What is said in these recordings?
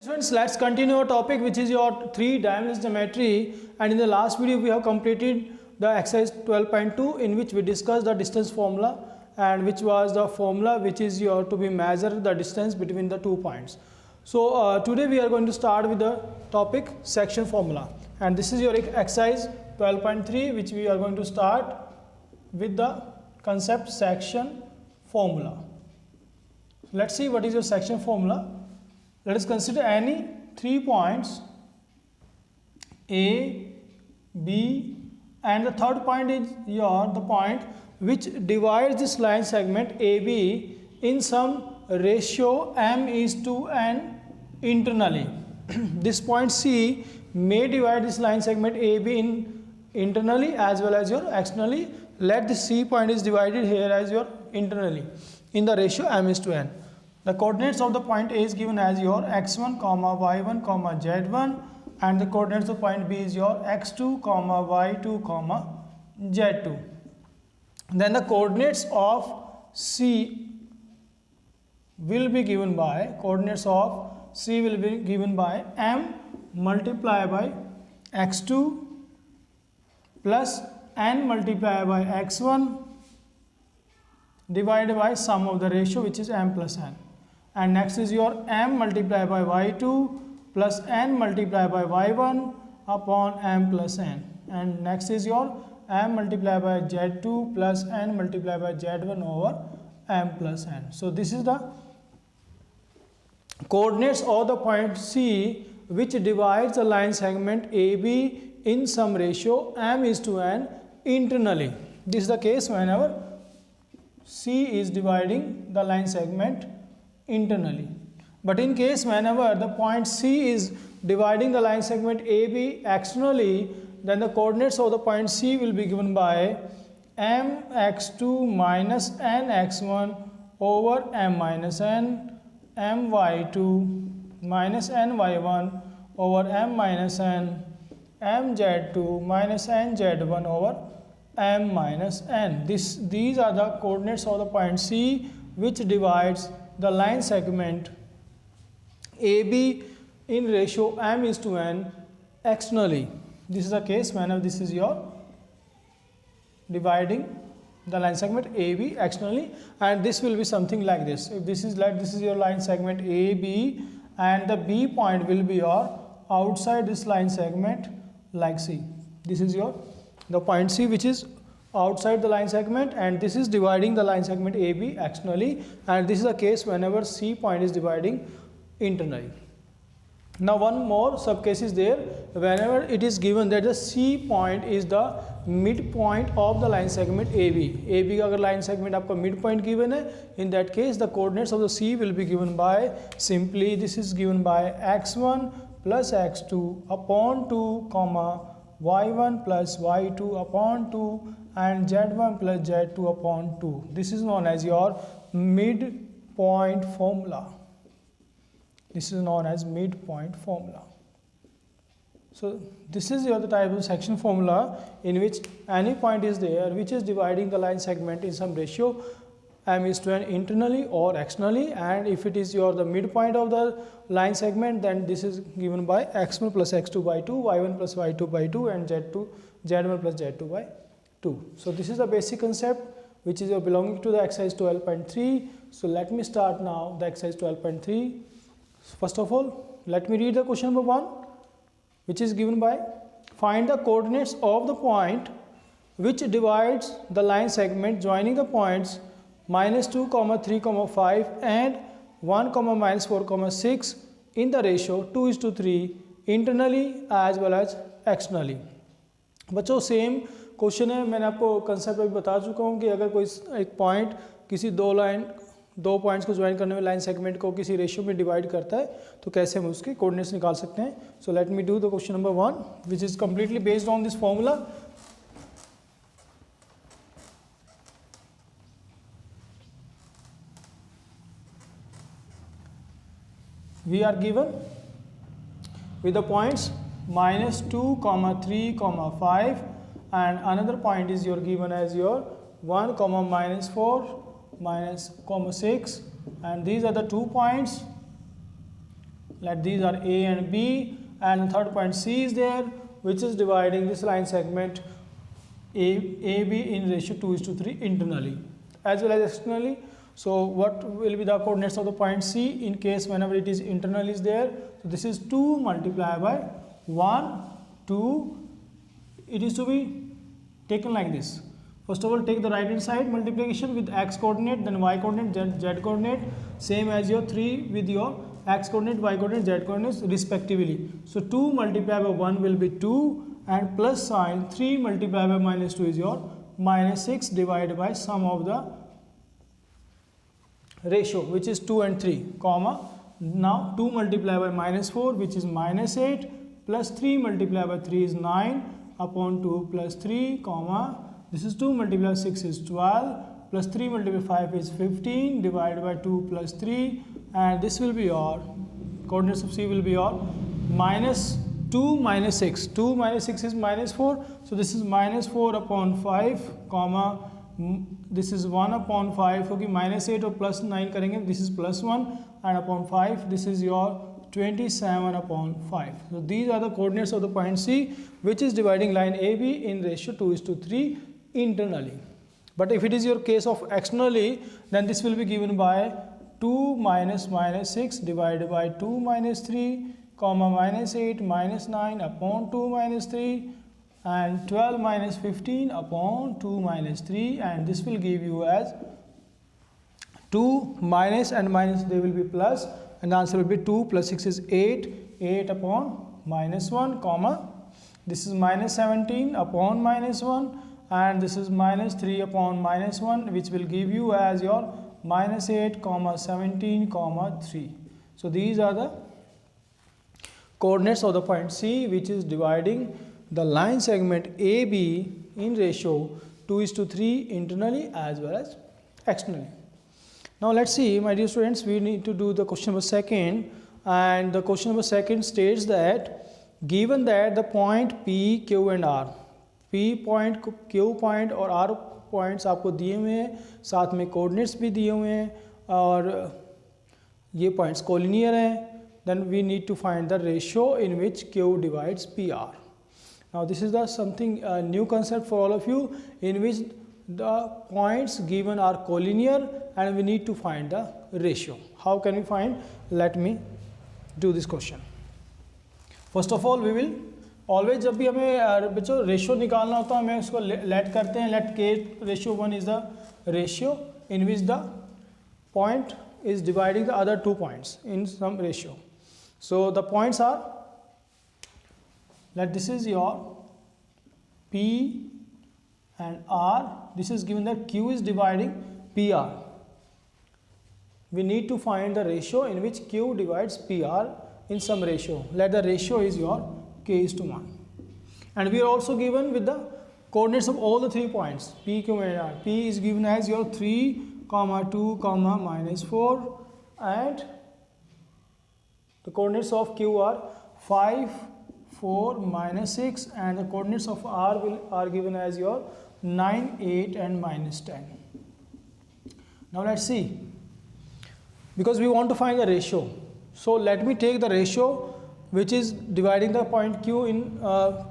Friends, let's continue our topic, which is your three-dimensional geometry. And in the last video we have completed the exercise 12.2, in which we discussed the distance formula, and which was the formula which is your to be measure the distance between the 2 points. So today we are going to start with the topic section formula, and this is your exercise 12.3, which we are going to start with the concept section formula. Let's see what is your section formula. Let us consider any 3 points A, B, and the third point is the point which divides this line segment AB in some ratio m is to n internally. This point C may divide this line segment AB in internally as well as your externally. Let the C point is divided here as your internally in the ratio m is to n. The coordinates of the point A is given as your x1, y1, z1, and the coordinates of point B is your x2, y2, z2. Then the coordinates of C will be given by m multiplied by x2 plus n multiplied by x1 divided by sum of the ratio, which is m plus n. And next is your m multiplied by y2 plus n multiplied by y1 upon m plus n. And next is your m multiplied by z2 plus n multiplied by z1 over m plus n. So this is the coordinates of the point C which divides the line segment AB in some ratio m is to n internally. This is the case whenever C is dividing the line segment internally. But in case whenever the point C is dividing the line segment AB externally, then the coordinates of the point C will be given by mx2 minus nx1 over m minus n, my2 minus ny1 over m minus n, mz2 minus nz1 over m minus n. These are the coordinates of the point C which divides the line segment AB in ratio m is to n externally. This is the case whenever this is your dividing the line segment AB externally, and this will be something like this. If this is your line segment AB, and the B point will be your outside this line segment like C. This is the point C which is outside the line segment, and this is dividing the line segment AB externally, and this is the case whenever C point is dividing internally. Now one more sub case is there, whenever it is given that the C point is the midpoint of the line segment AB. AB का अगर line segment आपका midpoint given है, in that case the coordinates of the C will be given by simply this is given by x1 plus x2 upon 2 y1 plus y2 upon 2 and z1 plus z2 upon 2. This is known as your midpoint formula. This is known as midpoint formula. So this is the type of section formula in which any point is there which is dividing the line segment in some ratio m is to n internally or externally, and if it is the midpoint of the line segment, then this is given by x1 plus x2 by 2, y1 plus y2 by 2, and z1 plus z2 by 2. So this is the basic concept which is belonging to the exercise 12.3. So let me start now the exercise 12.3. First of all, let me read the question number 1, which is given by find the coordinates of the point which divides the line segment joining the points -2, 3, 5 and 1, -4, 6 in the ratio 2:3 internally as well as externally. बच्चों same question है, मैंने आपको concept अभी बता चुका हूँ कि अगर कोई एक पॉइंट किसी दो पॉइंट्स को ज्वाइन करने में लाइन सेगमेंट को किसी रेशियो में डिवाइड करता है तो कैसे हम उसके कोऑर्डिनेट्स निकाल सकते हैं. So let me do the question number 1 which is completely based on this formula. We are given with the points -2, 3, 5 and another point is given as your 1, -4, -6 and these are the 2 points Let these are A and B, and the third point C is there, which is dividing this line segment AB in ratio 2:3 internally as well as externally. So what will be the coordinates of the point C in case whenever it is internal is there? So this is 2 multiplied by 1, 2. It is to be taken like this. First of all, take the right hand side multiplication with x coordinate, then y coordinate, z coordinate, same as your 3 with your x coordinate, y coordinate, z coordinates respectively. So 2 multiplied by 1 will be 2, and plus sign 3 multiplied by minus 2 is your minus 6 divided by sum of the ratio, which is 2 and 3, comma. Now 2 multiplied by minus 4, which is minus 8, plus 3 multiplied by 3 is 9 upon 2 plus 3, comma. This is 2 multiplied by 6 is 12, plus 3 multiplied by 5 is 15, divided by 2 plus 3, and this will be your coordinates of C will be your minus 2 minus 6. 2 minus 6 is minus 4, so this is minus 4 upon 5, comma. This is 1 upon 5, okay, minus 8 or plus 9 करेंगे, this is plus 1, and upon 5, this is your 27 upon 5. So these are the coordinates of the point C, which is dividing line AB in ratio 2:3 internally. But if it is your case of externally, then this will be given by 2 minus minus 6 divided by 2 minus 3, comma, minus 8 minus 9 upon 2 minus 3, and 12 minus 15 upon 2 minus 3, and this will give you as 2 minus and minus, they will be plus, and the answer will be 2 plus 6 is 8, 8 upon minus 1, comma, this is minus 17 upon minus 1, and this is minus 3 upon minus 1, which will give you as your minus 8 comma 17 comma 3. So these are the coordinates of the point C, which is dividing the line segment AB in ratio 2:3 internally as well as externally. Now let's see, my dear students, we need to do the question number 2, and the question number 2 states that given that the point P, Q and R, P point, Q point और R points आपको दिए हुए हैं, साथ में coordinates भी दिए हुए हैं, और ये पॉइंट्स कोलिनियर हैं, then we need to find the ratio in which Q divides PR. Now this is the something new concept for all of you, in which the points given are collinear and we need to find the ratio. How can we find? Let me do this question. First of all, we will always, जब भी हमें बच्चों ratio निकालना होता है, हमें उसको late करते हैं, लेट के ratio 1 is the ratio in which the point is dividing the other 2 points in some ratio. So the points are, let this is your P and R, this is given that Q is dividing PR. We need to find the ratio in which Q divides PR in some ratio. Let the ratio is your K:1. And we are also given with the coordinates of all the 3 points P, Q and R. P is given as your 3, 2, minus 4, and the coordinates of Q are 5, 4, minus 6, and the coordinates of R are given as your 9, 8 and minus 10. Now let's see, because we want to find the ratio. So let me take the ratio which is dividing the point Q in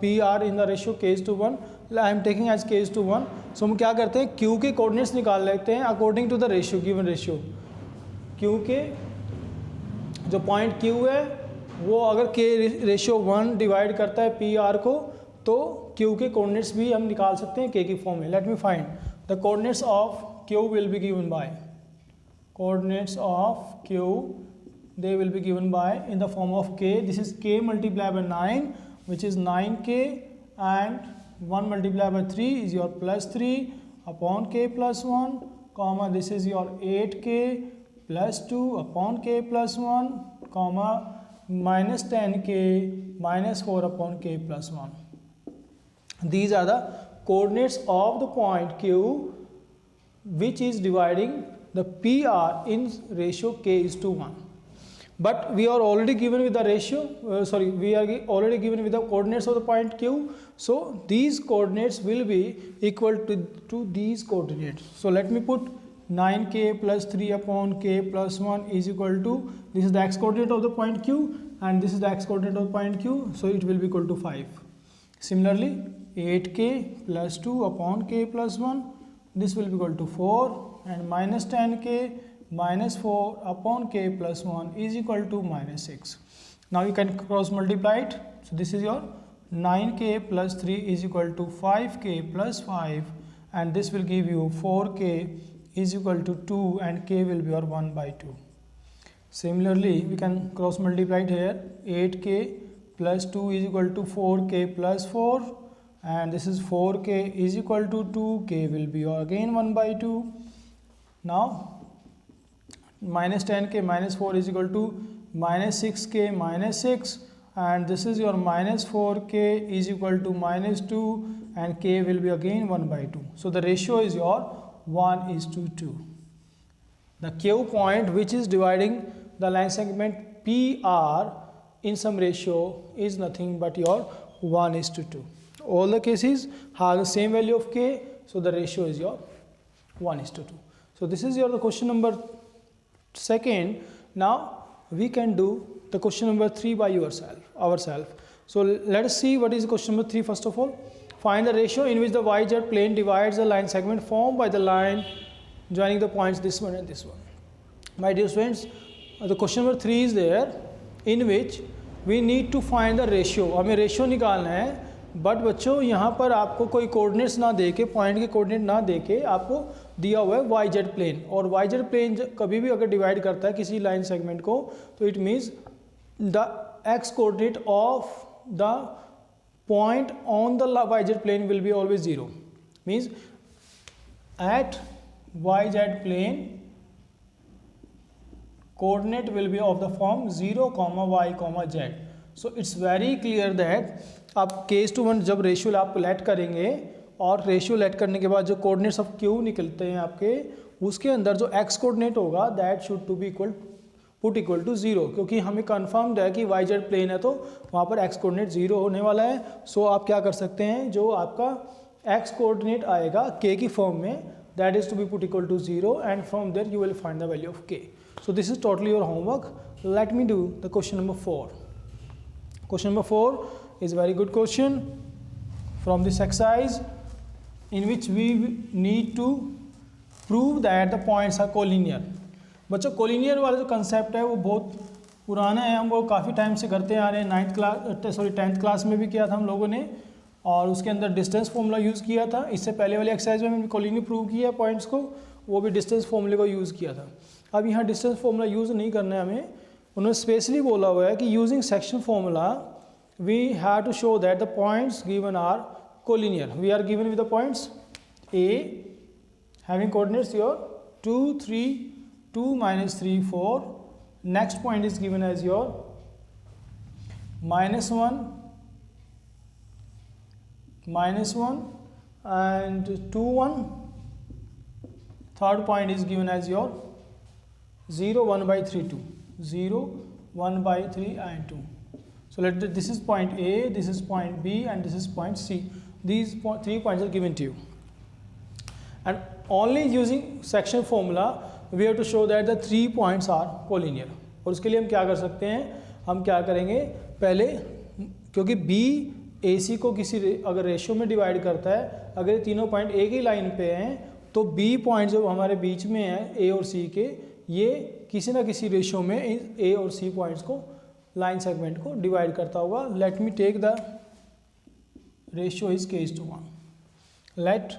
PR in the ratio K:1. I am taking as K:1. So हम क्या करते हैं, Q के coordinates निकाल लेते हैं according to the ratio, given ratio. Q के जो point Q है वो अगर K:1 डिवाइड करता है PR को, तो Q के coordinates भी हम निकाल सकते हैं K की फॉर्म में. Let me find the coordinates of Q will be given by, coordinates of Q, they will be given by in the form of K. This is K multiplied by 9, which is 9K, and 1 multiplied by 3 is your plus 3 upon K plus 1, comma, this is your 8K plus 2 upon K plus 1, comma, minus 10K minus 4 upon K plus 1. These are the coordinates of the point Q which is dividing the PR in ratio K:1. But we are already given with the ratio, we are already given with the coordinates of the point Q. So these coordinates will be equal to these coordinates. So let me put 9k plus 3 upon k plus 1 is equal to, this is the x coordinate of the point Q and this is the x coordinate of the point Q, so it will be equal to 5. Similarly 8k plus 2 upon k plus 1, this will be equal to 4, and minus 10k minus 4 upon k plus 1 is equal to minus 6. Now you can cross multiply it. So this is your 9k plus 3 is equal to 5k plus 5, and this will give you 4k is equal to 2, and k will be your 1 by 2. Similarly we can cross multiply it here. 8k plus 2 is equal to 4k plus 4, and this is 4k is equal to 2, k will be your again 1 by 2. Now minus 10k minus 4 is equal to minus 6k minus 6, and this is your minus 4k is equal to minus 2, and k will be again 1 by 2. So the ratio is your 1:2. The Q point which is dividing the line segment PR in some ratio is nothing but your 1:2. All the cases have the same value of k, so the ratio is your 1:2. So this is your the question number 2. Now we can do the question number 3 by ourselves. So let us see what is question number 3 first of all. Find the ratio in which the YZ plane divides the line segment formed by the line joining the points this one and this one. My dear students, the question number 3 is there in which we need to find the ratio. हमें ratio निकालना है, but बच्चों यहाँ पर आपको कोई coordinates ना दे के, पॉइंट के कोऑर्डिनेट ना दे के आपको दिया हुआ है वाई जेड प्लेन, और वाई जेड प्लेन कभी भी अगर डिवाइड करता है किसी लाइन सेगमेंट को, तो it means the x coordinate of the point on the yz plane will be always 0. Means at yz plane coordinate will be of the form 0, y, z. So it's very clear that आप k:1 जब ratio आप late करेंगे, और ratio late करने के बाद जो coordinates of q निकलते हैं आपके, उसके अंदर जो x कोऑर्डिनेट होगा that should to be put equal to 0, क्योंकि हमें कन्फर्म्ड है कि वाई जेड प्लेन है तो वहाँ पर एक्स कोऑर्डिनेट 0 होने वाला है. सो आप क्या कर सकते हैं, जो आपका एक्स कोऑर्डिनेट आएगा k की फॉर्म में, that is to be put equal to 0, and from there you will find the value of k. So this is totally your homework. Let me do the question number 4. Question number 4 is very good question from this exercise in which we need to prove that the points are collinear. बच्चों collinear वाला जो concept है वो बहुत पुराना है, हम वो काफ़ी टाइम से करते आ रहे हैं. 10th क्लास में भी किया था हम लोगों ने, और उसके अंदर डिस्टेंस फॉर्मूला यूज़ किया था. इससे पहले वाली एक्सरसाइज में हमने कोलिनियर प्रूव किया पॉइंट्स को, वो भी डिस्टेंस फॉर्मूले को यूज़ किया था. अब यहाँ डिस्टेंस फॉर्मूला यूज़ नहीं करना है हमें. उन्होंने स्पेशली बोला हुआ है कि using section formula we have to show that the points given are collinear. We are given with the points A having coordinates your 2, 3, 2, -3, 4. Next point is given as your -1, and 2, 1. Third point is given as your 0, 1 by 3, 2. 0, 1 by 3 and 2. So this is point A, this is point B, and this is point C. These 3 points are given to you, and only using section formula we have to show that the 3 points are collinear. और उसके लिए हम क्या कर सकते हैं, हम क्या करेंगे पहले, क्योंकि B AC को किसी अगर रेशियो में डिवाइड करता है, अगर ये तीनों पॉइंट एक ही लाइन पे हैं, तो B पॉइंट जो हमारे बीच में है A और C के, ये किसी ना किसी रेशियो में A और C पॉइंट्स को, लाइन सेगमेंट को डिवाइड करता होगा. Let me take the ratio is k:1. Let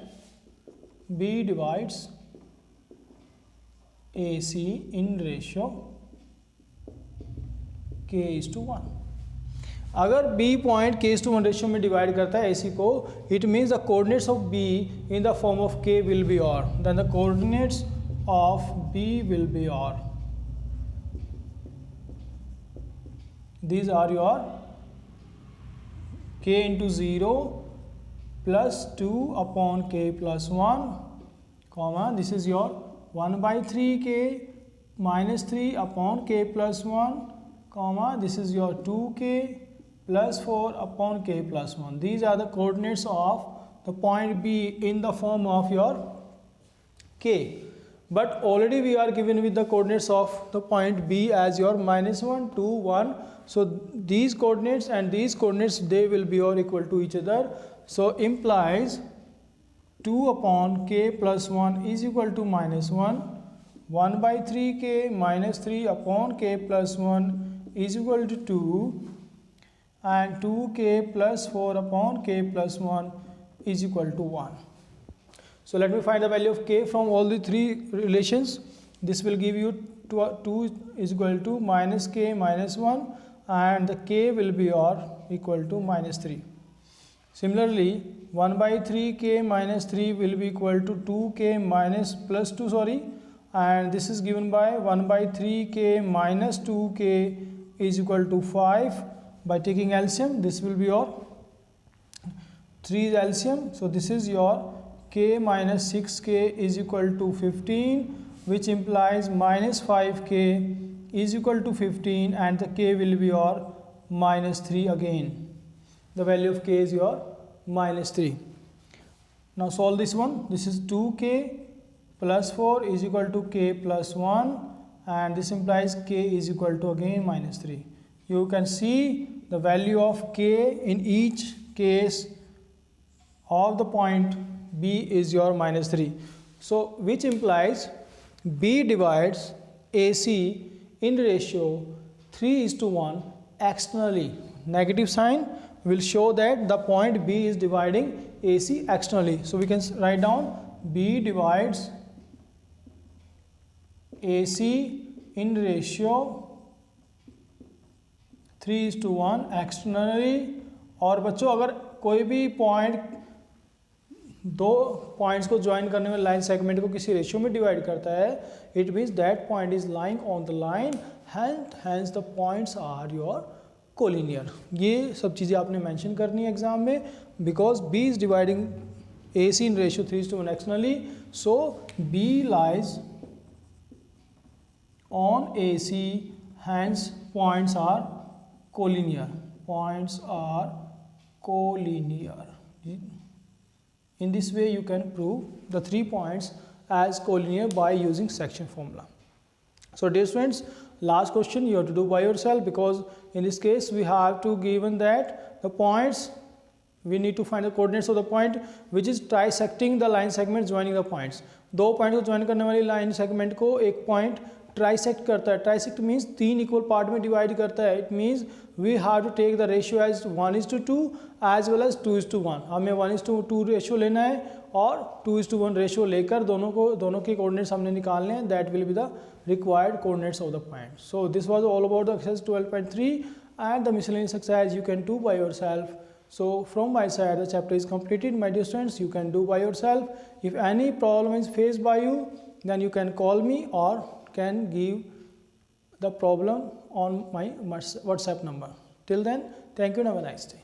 B divides AC in ratio k:1. अगर B पॉइंट k:1 रेशियो में डिवाइड करता है AC को, it means the coordinates of B in the form of k will be और, then the coordinates of B will be और. These are your k into 0 plus 2 upon k plus 1, comma, this is your 1 by 3k minus 3 upon k plus 1, comma, this is your 2k plus 4 upon k plus 1. These are the coordinates of the point B in the form of your k. but already we are given with the coordinates of the point B as your -1, 2, 1. So these coordinates and these coordinates, they will be or equal to each other. So implies 2 upon k plus 1 is equal to -1. 1 by 3k minus 3 upon k plus 1 is equal to 2, and 2k plus 4 upon k plus 1 is equal to 1. So let me find the value of k from all the three relations. This will give you 2 is equal to minus k minus 1, and the k will be or equal to -3. Similarly, 1 by 3k minus 3 will be equal to 2k minus plus 2, sorry, and this is given by 1 by 3k minus 2k is equal to 5. By taking LCM, this will be your 3 is LCM, so this is your k minus 6k is equal to 15, which implies minus 5k is equal to 15, and the k will be your -3 again. The value of k is your -3. Now solve this one. This is 2k plus 4 is equal to k plus 1, and this implies k is equal to again -3. You can see the value of k in each case of the point B is your -3. So which implies B divides AC in ratio 3:1 externally. Negative sign will show that the point B is dividing AC externally. So we can write down B divides AC in ratio 3:1 externally. और बच्चों अगर कोई भी point दो points को join करने में line segment को किसी रेशियो में डिवाइड करता है, it means that point is lying on the line, hence the points are your collinear. ये सब चीज़ें आपने मेंशन करनी है एग्जाम में, because B is dividing A C in ratio 3:1 externally. So B lies on A C, hence points are collinear. Points are collinear. In this way you can prove the 3 points as collinear by using section formula. So dear students, last question you have to do by yourself, because in this case we have to given that the points, we need to find the coordinates of the point which is trisecting the line segment joining the points. दो point को join करने वाली line segment को एक point trisect करता है. Trisect means 3 equal part में divide करता है. It means we have to take the ratio as 1:2 as well as 2:1. हमें 1:2 रेशियो लेना है और 2:1 रेशियो लेकर दोनों के कोऑर्डिनेट्स हमने निकालने हैं. That will be the required coordinates of the point. So this was all about the exercise 12.3 and the miscellaneous exercise you can do by yourself. So from my side the chapter is completed, my dear students. You can do by yourself. If any problem is faced by you, then you can call me or can give the problem on my WhatsApp number. Till then, thank you and have a nice day.